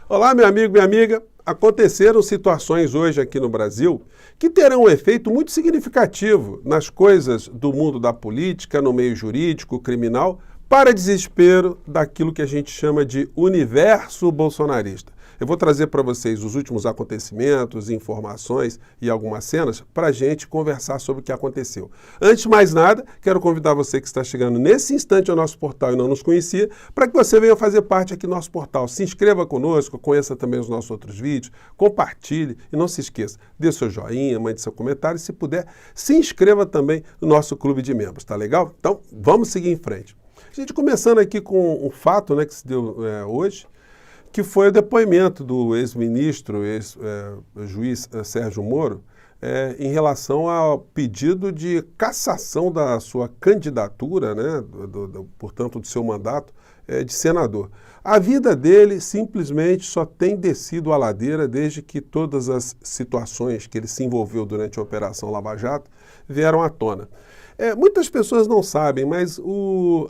Olá, meu amigo, minha amiga. Aconteceram situações hoje aqui no Brasil que terão um efeito muito significativo nas coisas do mundo da política, no meio jurídico, criminal, para desespero daquilo que a gente chama de universo bolsonarista. Eu vou trazer para vocês os últimos acontecimentos, informações e algumas cenas para a gente conversar sobre o que aconteceu. Antes de mais nada, quero convidar você que está chegando nesse instante ao nosso portal e não nos conhecia, para que você venha fazer parte aqui do nosso portal. Se inscreva conosco, conheça também os nossos outros vídeos, compartilhe e não se esqueça, dê seu joinha, mande seu comentário e, se puder, se inscreva também no nosso clube de membros, tá legal? Então, vamos seguir em frente. A gente começando aqui com um fato, que se deu hoje, que foi o depoimento do ex-ministro, ex-juiz Sérgio Moro, em relação ao pedido de cassação da sua candidatura, portanto, do seu mandato de senador. A vida dele simplesmente só tem descido a ladeira desde que todas as situações que ele se envolveu durante a Operação Lava Jato vieram à tona. Muitas pessoas não sabem, mas o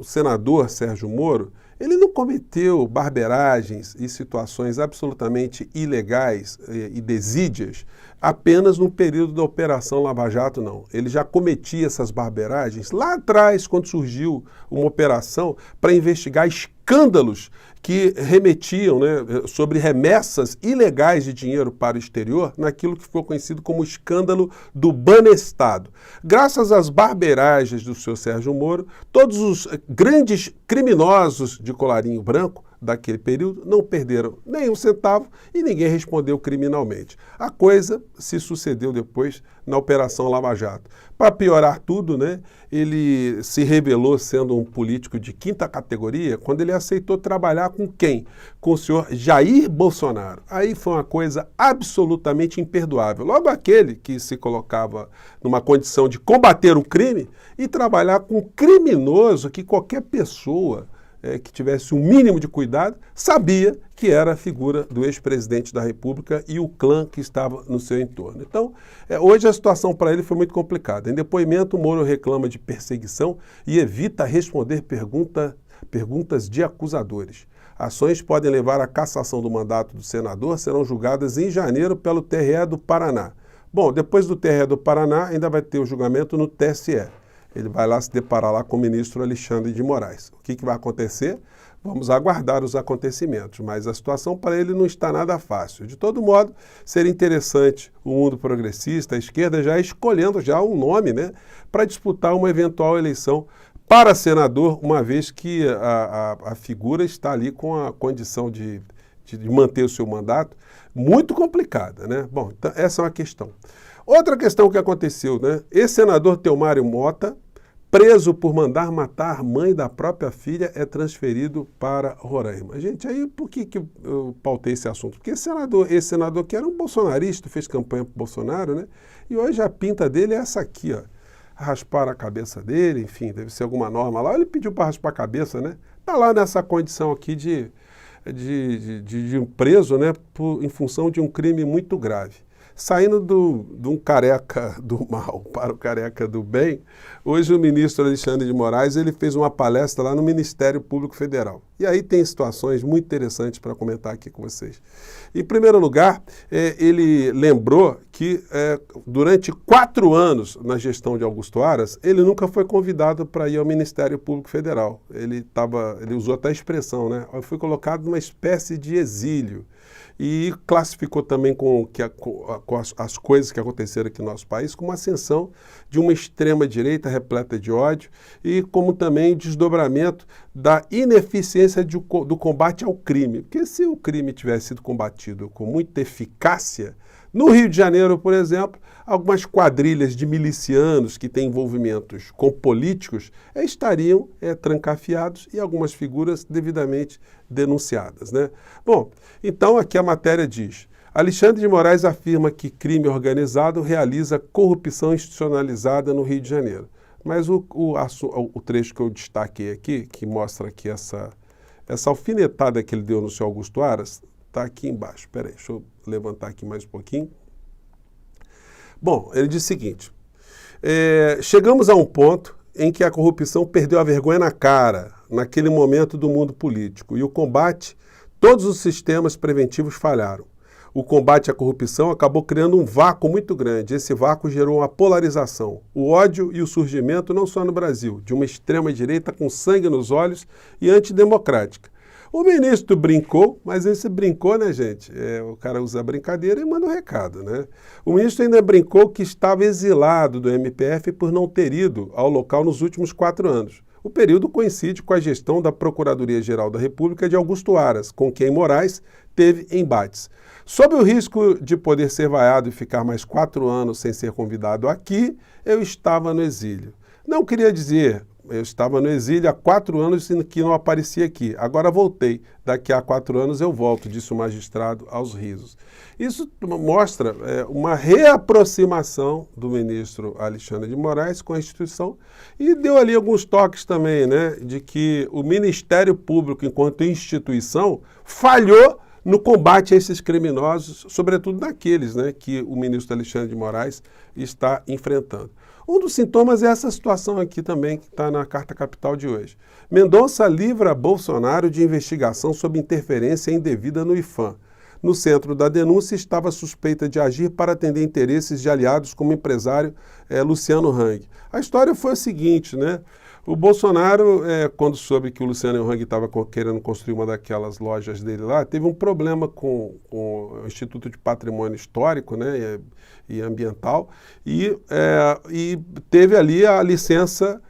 senador Sérgio Moro, ele não cometeu barberagens e situações absolutamente ilegais e desídias apenas no período da Operação Lava Jato, não. Ele já cometia essas barberagens lá atrás, quando surgiu uma operação para investigar escândalos que remetiam sobre remessas ilegais de dinheiro para o exterior, naquilo que ficou conhecido como o escândalo do Banestado. Graças às barberagens do senhor Sérgio Moro, todos os grandes criminosos de colarinho branco daquele período não perderam nem um centavo e ninguém respondeu criminalmente. A coisa se sucedeu depois na Operação Lava Jato. Para piorar tudo, ele se revelou sendo um político de quinta categoria quando ele aceitou trabalhar com quem? Com o senhor Jair Bolsonaro. Aí foi uma coisa absolutamente imperdoável. Logo aquele que se colocava numa condição de combater o crime e trabalhar com um criminoso que qualquer pessoa que tivesse um mínimo de cuidado, sabia que era a figura do ex-presidente da República e o clã que estava no seu entorno. Então, hoje a situação para ele foi muito complicada. Em depoimento, o Moro reclama de perseguição e evita responder perguntas de acusadores. Ações podem levar à cassação do mandato do senador, serão julgadas em janeiro pelo TRE do Paraná. Bom, depois do TRE do Paraná, ainda vai ter o julgamento no TSE. Ele vai lá se deparar lá com o ministro Alexandre de Moraes. O que vai acontecer? Vamos aguardar os acontecimentos, mas a situação para ele não está nada fácil. De todo modo, seria interessante o mundo progressista, a esquerda, já escolhendo já um nome, para disputar uma eventual eleição para senador, uma vez que a figura está ali com a condição de manter o seu mandato muito complicada, Bom, então essa é uma questão. Outra questão que aconteceu, Ex-senador Telmário Mota, preso por mandar matar a mãe da própria filha, é transferido para Roraima. Gente, aí por que eu pautei esse assunto? Porque esse senador que era um bolsonarista, fez campanha para o Bolsonaro, e hoje a pinta dele é essa aqui, ó. Rasparam a cabeça dele, enfim, deve ser alguma norma lá. Ele pediu para raspar a cabeça, Está lá nessa condição aqui de um preso, em função de um crime muito grave. Saindo de um careca do mal para o careca do bem, hoje o ministro Alexandre de Moraes ele fez uma palestra lá no Ministério Público Federal. E aí tem situações muito interessantes para comentar aqui com vocês. Em primeiro lugar, ele lembrou que durante 4 anos na gestão de Augusto Aras, ele nunca foi convidado para ir ao Ministério Público Federal. Ele usou até a expressão, foi colocado numa espécie de exílio. E classificou também com as coisas que aconteceram aqui no nosso país como a ascensão de uma extrema-direita repleta de ódio e como também desdobramento da ineficiência do combate ao crime. Porque se o crime tivesse sido combatido com muita eficácia, no Rio de Janeiro, por exemplo, algumas quadrilhas de milicianos que têm envolvimentos com políticos estariam trancafiados e algumas figuras devidamente denunciadas, Bom, então aqui a matéria diz: Alexandre de Moraes afirma que crime organizado realiza corrupção institucionalizada no Rio de Janeiro. Mas o trecho que eu destaquei aqui, que mostra aqui essa alfinetada que ele deu no seu Augusto Aras, está aqui embaixo. Espera aí, deixa eu levantar aqui mais um pouquinho. Bom, ele diz o seguinte: chegamos a um ponto em que a corrupção perdeu a vergonha na cara, naquele momento do mundo político, e o combate Todos os sistemas preventivos falharam. O combate à corrupção acabou criando um vácuo muito grande. Esse vácuo gerou uma polarização, o ódio e o surgimento, não só no Brasil, de uma extrema-direita com sangue nos olhos e antidemocrática. O ministro brincou, mas esse brincou, né, gente? O cara usa a brincadeira e manda um recado, né? O ministro ainda brincou que estava exilado do MPF por não ter ido ao local nos últimos 4 anos. O período coincide com a gestão da Procuradoria-Geral da República de Augusto Aras, com quem Moraes teve embates. Sob o risco de poder ser vaiado e ficar mais 4 anos sem ser convidado aqui, eu estava no exílio. Não queria dizer, eu estava no exílio há 4 anos e que não aparecia aqui. Agora voltei. Daqui a 4 anos eu volto, disse o magistrado aos risos. Isso mostra uma reaproximação do ministro Alexandre de Moraes com a instituição e deu ali alguns toques também, né, de que o Ministério Público, enquanto instituição, falhou no combate a esses criminosos, sobretudo daqueles, né, que o ministro Alexandre de Moraes está enfrentando. Um dos sintomas é essa situação aqui também, que está na Carta Capital de hoje. Mendonça livra Bolsonaro de investigação sobre interferência indevida no IPHAN. No centro da denúncia estava suspeita de agir para atender interesses de aliados como o empresário Luciano Hang. A história foi a seguinte, né? O Bolsonaro, quando soube que o Luciano Hang estava querendo construir uma daquelas lojas dele lá, teve um problema com o Instituto de Patrimônio Histórico, né, e Ambiental, e teve ali a licença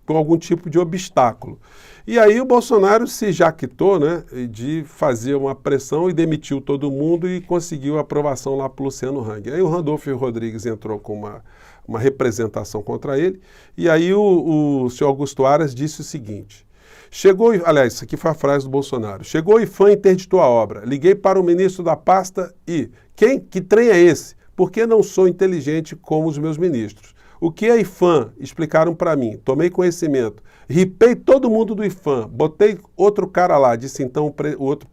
com algum tipo de obstáculo. E aí o Bolsonaro se jaquitou, né, de fazer uma pressão e demitiu todo mundo e conseguiu a aprovação lá para o Luciano Hang. Aí o Randolfo Rodrigues entrou com uma representação contra ele, e aí o senhor Augusto Aras disse o seguinte: aliás, isso aqui foi a frase do Bolsonaro: chegou o IPHAN e interditou a obra. Liguei para o ministro da pasta e: que trem é esse? Porque não sou inteligente como os meus ministros. O que é IPHAN? Explicaram para mim. Tomei conhecimento. Ripei todo mundo do IPHAN. Botei outro cara lá, disse então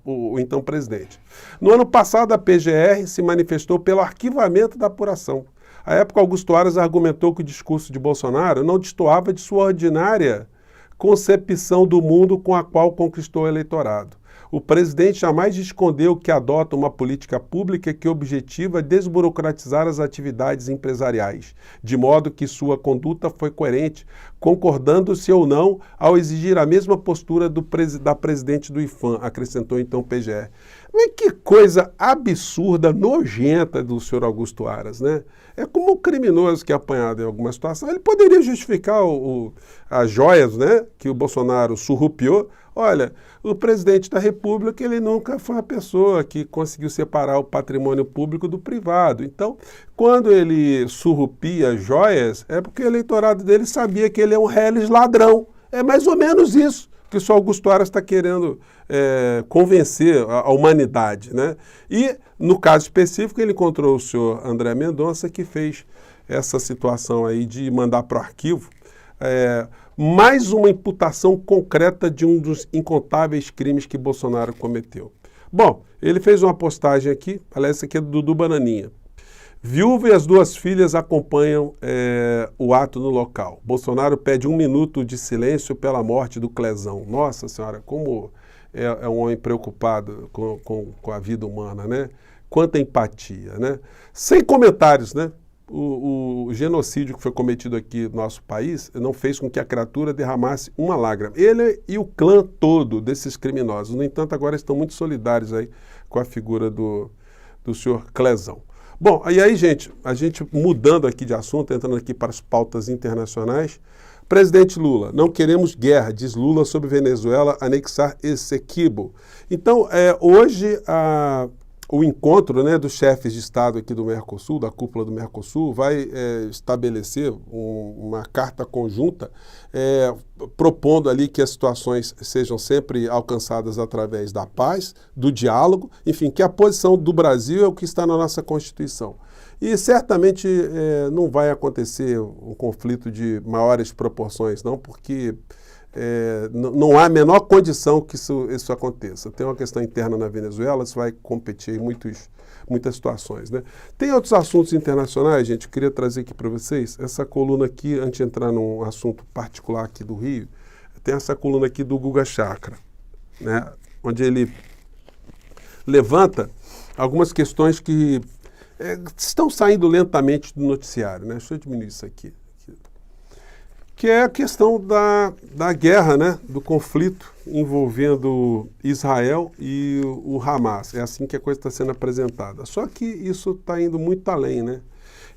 o então presidente. No ano passado, a PGR se manifestou pelo arquivamento da apuração. À época, Augusto Aras argumentou que o discurso de Bolsonaro não destoava de sua ordinária concepção do mundo com a qual conquistou o eleitorado. O presidente jamais escondeu que adota uma política pública que objetiva desburocratizar as atividades empresariais, de modo que sua conduta foi coerente, concordando-se ou não ao exigir a mesma postura da presidente do IPHAN, acrescentou então o PGR. Mas que coisa absurda, nojenta do senhor Augusto Aras, né? É como um criminoso que é apanhado em alguma situação, ele poderia justificar as joias, né, que o Bolsonaro surrupiou. Olha, o presidente da República, ele nunca foi uma pessoa que conseguiu separar o patrimônio público do privado. Então, quando ele surrupia joias, é porque o eleitorado dele sabia que ele é um reles ladrão. É mais ou menos isso que o senhor Augusto Aras está querendo convencer a humanidade, né? E, no caso específico, ele encontrou o senhor André Mendonça, que fez essa situação aí de mandar para o arquivo mais uma imputação concreta de um dos incontáveis crimes que Bolsonaro cometeu. Bom, ele fez uma postagem aqui, aliás, essa aqui é do Dudu Bananinha. Viúva e as 2 filhas acompanham o ato no local. Bolsonaro pede 1 minuto de silêncio pela morte do Clezão. Nossa Senhora, como é um homem preocupado com a vida humana, né? Quanta empatia, né? Sem comentários, né? O genocídio que foi cometido aqui no nosso país não fez com que a criatura derramasse uma lágrima. Ele e o clã todo desses criminosos. No entanto, agora estão muito solidários aí com a figura do senhor Clezão. Bom, e aí, gente, a gente mudando aqui de assunto, entrando aqui para as pautas internacionais. Presidente Lula, não queremos guerra, diz Lula sobre Venezuela anexar Essequibo. Então, hoje o encontro, né, dos chefes de Estado aqui do Mercosul, da cúpula do Mercosul, vai estabelecer uma carta conjunta propondo ali que as situações sejam sempre alcançadas através da paz, do diálogo, enfim, que a posição do Brasil é o que está na nossa Constituição. E certamente não vai acontecer um conflito de maiores proporções, não, porque não há a menor condição que isso aconteça. Tem uma questão interna na Venezuela, isso vai competir em muitas situações, né? Tem outros assuntos internacionais, gente, eu queria trazer aqui para vocês. Essa coluna aqui, antes de entrar num assunto particular aqui do Rio, tem essa coluna aqui do Guga Chakra, né? Onde ele levanta algumas questões que estão saindo lentamente do noticiário, né? Deixa eu diminuir isso aqui. Que é a questão da guerra, né? Do conflito envolvendo Israel e o Hamas. É assim que a coisa está sendo apresentada. Só que isso está indo muito além, né?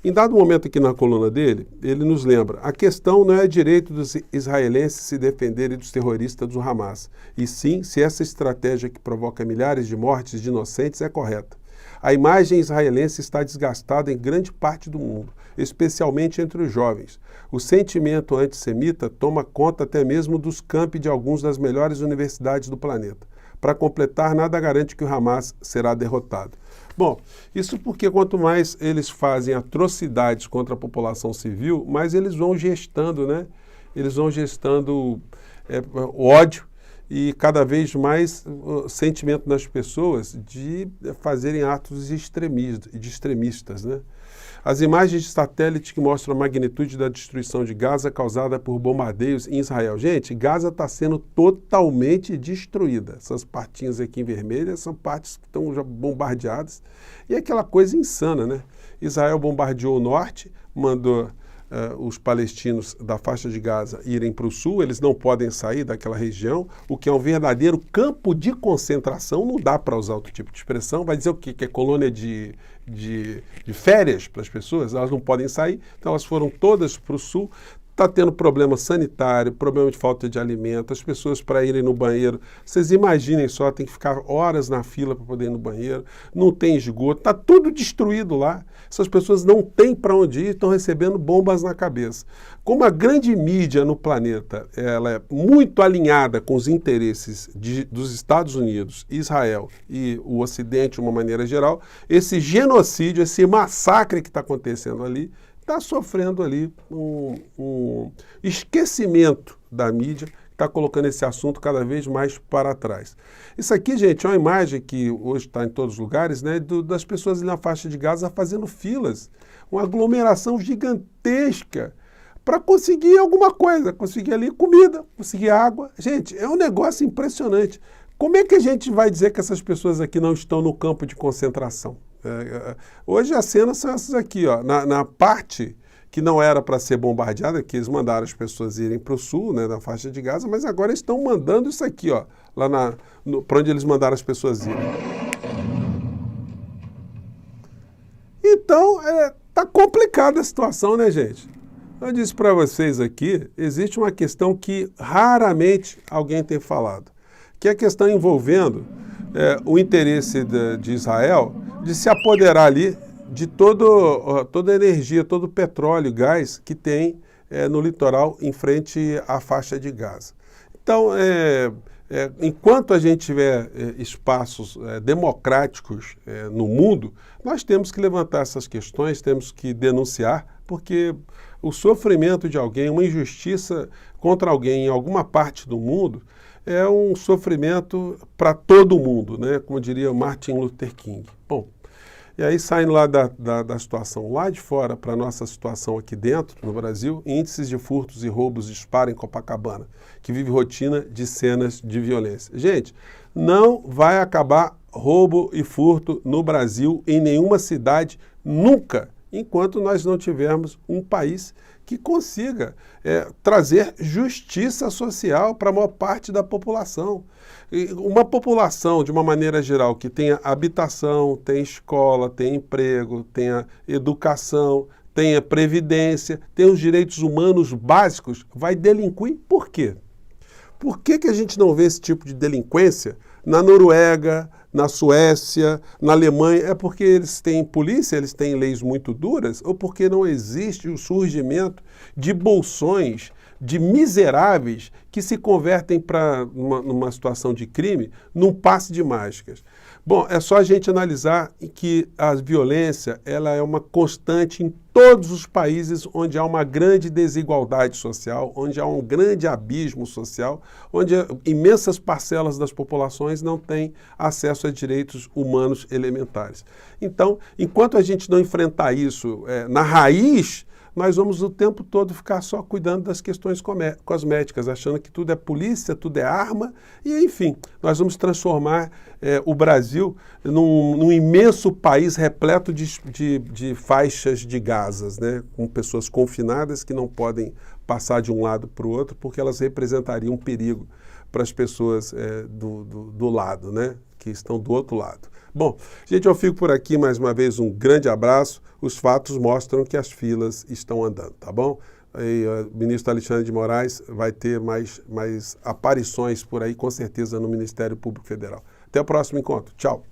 Em dado momento aqui na coluna dele, ele nos lembra, a questão não é o direito dos israelenses se defenderem dos terroristas do Hamas, e sim se essa estratégia que provoca milhares de mortes de inocentes é correta. A imagem israelense está desgastada em grande parte do mundo, especialmente entre os jovens. O sentimento antissemita toma conta até mesmo dos campi de algumas das melhores universidades do planeta. Para completar, nada garante que o Hamas será derrotado. Bom, isso porque quanto mais eles fazem atrocidades contra a população civil, mais eles vão gestando, né? Eles vão gestando ódio e cada vez mais sentimento nas pessoas de fazerem atos extremistas, né? As imagens de satélite que mostram a magnitude da destruição de Gaza causada por bombardeios em Israel. Gente, Gaza está sendo totalmente destruída. Essas partinhas aqui em vermelho são partes que estão já bombardeadas. E é aquela coisa insana, né? Israel bombardeou o norte, mandou os palestinos da faixa de Gaza irem para o sul, eles não podem sair daquela região, o que é um verdadeiro campo de concentração, não dá para usar outro tipo de expressão, vai dizer o quê? Que é colônia de férias para as pessoas, elas não podem sair, então elas foram todas para o sul. Está tendo problema sanitário, problema de falta de alimento, as pessoas para irem no banheiro, vocês imaginem só, tem que ficar horas na fila para poder ir no banheiro, não tem esgoto, está tudo destruído lá, essas pessoas não têm para onde ir, estão recebendo bombas na cabeça. Como a grande mídia no planeta ela é muito alinhada com os interesses dos Estados Unidos, Israel e o Ocidente de uma maneira geral, esse genocídio, esse massacre que está acontecendo ali, está sofrendo ali um esquecimento da mídia, está colocando esse assunto cada vez mais para trás. Isso aqui, gente, é uma imagem que hoje está em todos os lugares, né, das pessoas ali na faixa de Gaza fazendo filas, uma aglomeração gigantesca para conseguir alguma coisa, conseguir ali comida, conseguir água. Gente, é um negócio impressionante. Como é que a gente vai dizer que essas pessoas aqui não estão no campo de concentração? Hoje as cenas são essas aqui, ó, na parte que não era para ser bombardeada, que eles mandaram as pessoas irem para o sul, né, na faixa de Gaza, mas agora estão mandando isso aqui, ó, lá para onde eles mandaram as pessoas irem. Então, tá complicada a situação, né, gente? Eu disse para vocês aqui, existe uma questão que raramente alguém tem falado, que é a questão envolvendo o interesse de Israel de se apoderar ali de toda a energia, todo o petróleo e gás que tem no litoral em frente à faixa de Gaza. Então, enquanto a gente tiver espaços democráticos no mundo, nós temos que levantar essas questões, temos que denunciar, porque o sofrimento de alguém, uma injustiça contra alguém em alguma parte do mundo, é um sofrimento para todo mundo, né? Como diria Martin Luther King. Bom, e aí saindo lá da situação lá de fora para a nossa situação aqui dentro, no Brasil, índices de furtos e roubos disparam em Copacabana, que vive rotina de cenas de violência. Gente, não vai acabar roubo e furto no Brasil, em nenhuma cidade, nunca, enquanto nós não tivermos um país que consiga trazer justiça social para a maior parte da população. E uma população, de uma maneira geral, que tenha habitação, tenha escola, tenha emprego, tenha educação, tenha previdência, tenha os direitos humanos básicos, vai delinquir por quê? Por que a gente não vê esse tipo de delinquência na Noruega, na Suécia, na Alemanha? É porque eles têm polícia, eles têm leis muito duras, ou porque não existe o surgimento de bolsões, de miseráveis que se convertem para numa situação de crime num passe de mágicas? Bom, é só a gente analisar que a violência ela é uma constante em todos os países onde há uma grande desigualdade social, onde há um grande abismo social, onde imensas parcelas das populações não têm acesso a direitos humanos elementares. Então, enquanto a gente não enfrentar isso na raiz, nós vamos o tempo todo ficar só cuidando das questões cosméticas, achando que tudo é polícia, tudo é arma, e enfim, nós vamos transformar o Brasil num imenso país repleto de faixas de Gazas, né? Com pessoas confinadas que não podem passar de um lado para o outro porque elas representariam um perigo para as pessoas do lado, né? Que estão do outro lado. Bom, gente, eu fico por aqui mais uma vez, um grande abraço. Os fatos mostram que as filas estão andando, tá bom? E o ministro Alexandre de Moraes vai ter mais aparições por aí, com certeza, no Ministério Público Federal. Até o próximo encontro. Tchau.